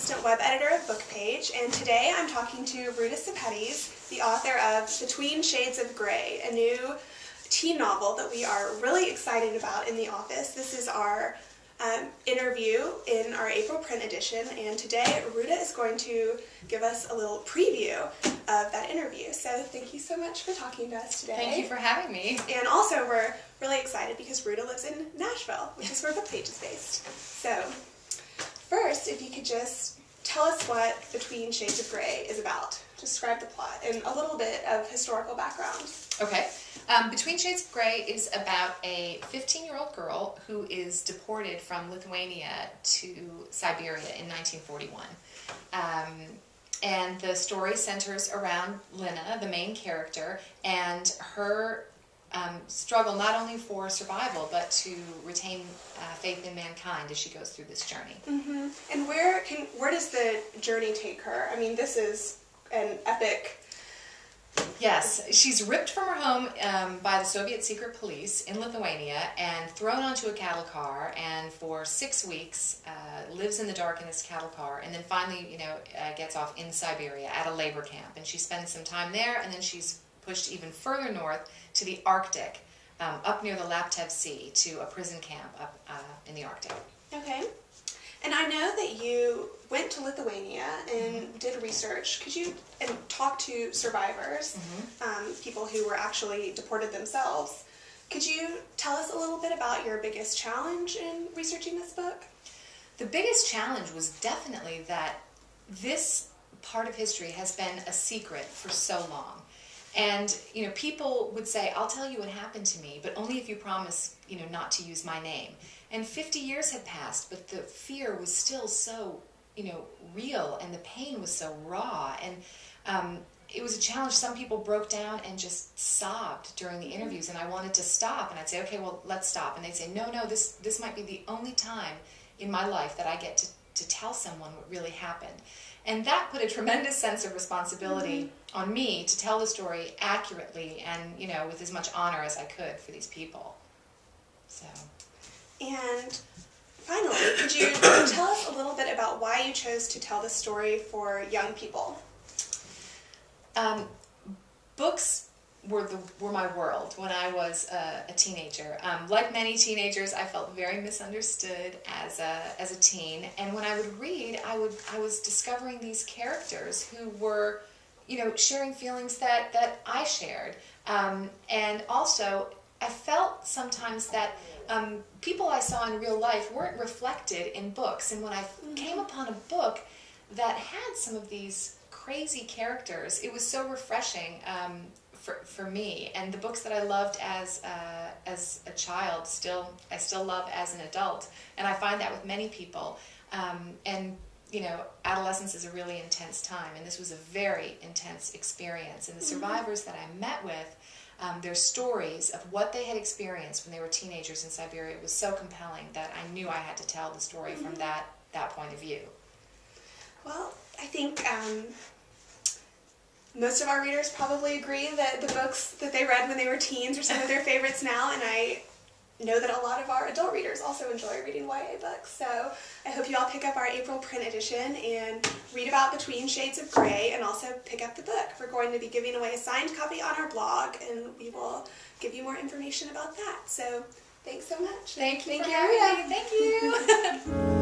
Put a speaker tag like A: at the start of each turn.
A: assistant web editor of BookPage, and today I'm talking to Ruta Sepetys, the author of Between Shades of Grey, a new teen novel that we are really excited about in the office. This is our interview in our April print edition, and today Ruta is going to give us a little preview of that interview. So thank you so much for talking to us today.
B: Thank you for having me.
A: And also we're really excited because Ruta lives in Nashville, which is where BookPage is based. So first, if you could just tell us what Between Shades of Grey is about. Describe the plot and a little bit of historical background.
B: Okay. Between Shades of Grey is about a 15-year-old girl who is deported from Lithuania to Siberia in 1941. And the story centers around Lena, the main character, and her struggle not only for survival, but to retain faith in mankind as she goes through this journey.
A: Mm-hmm. And where does the journey take her? I mean, this is an epic...
B: Yes, she's ripped from her home by the Soviet secret police in Lithuania and thrown onto a cattle car, and for 6 weeks lives in the dark in this cattle car, and then finally, gets off in Siberia at a labor camp, and she spends some time there, and then she's pushed even further north to the Arctic, up near the Laptev Sea, to a prison camp up in the Arctic.
A: Okay. And I know that you went to Lithuania and did research. Could you talk to survivors, people who were actually deported themselves? Could you tell us a little bit about your biggest challenge in researching this book?
B: The biggest challenge was definitely that this part of history has been a secret for so long. And, people would say, I'll tell you what happened to me, but only if you promise, not to use my name. And 50 years had passed, but the fear was still so, real, and the pain was so raw. And it was a challenge. Some people broke down and just sobbed during the interviews, and I wanted to stop. And I'd say, okay, well, let's stop. And they'd say, no, this might be the only time in my life that I get to tell someone what really happened. And that put a tremendous sense of responsibility on me to tell the story accurately and, with as much honor as I could for these people. So.
A: And finally, could you tell us a little bit about why you chose to tell the story for young people?
B: Books were my world when I was a teenager. Like many teenagers, I felt very misunderstood as a teen. And when I would read, I was discovering these characters who were, sharing feelings that I shared. And also, I felt sometimes that people I saw in real life weren't reflected in books. And when I came upon a book that had some of these crazy characters, it was so refreshing for me. And the books that I loved as a child, I still love as an adult. And I find that with many people. Adolescence is a really intense time, and this was a very intense experience. And the survivors that I met with, their stories of what they had experienced when they were teenagers in Siberia was so compelling that I knew I had to tell the story from that point of view. Well,
A: I think most of our readers probably agree that the books that they read when they were teens are some of their favorites now, and I know that a lot of our adult readers also enjoy reading YA books. So I hope you all pick up our April print edition and read about Between Shades of Grey, and also pick up the book. We're going to be giving away a signed copy on our blog, and we will give you more information about that. So thanks so much.
B: Thank you. Thank you.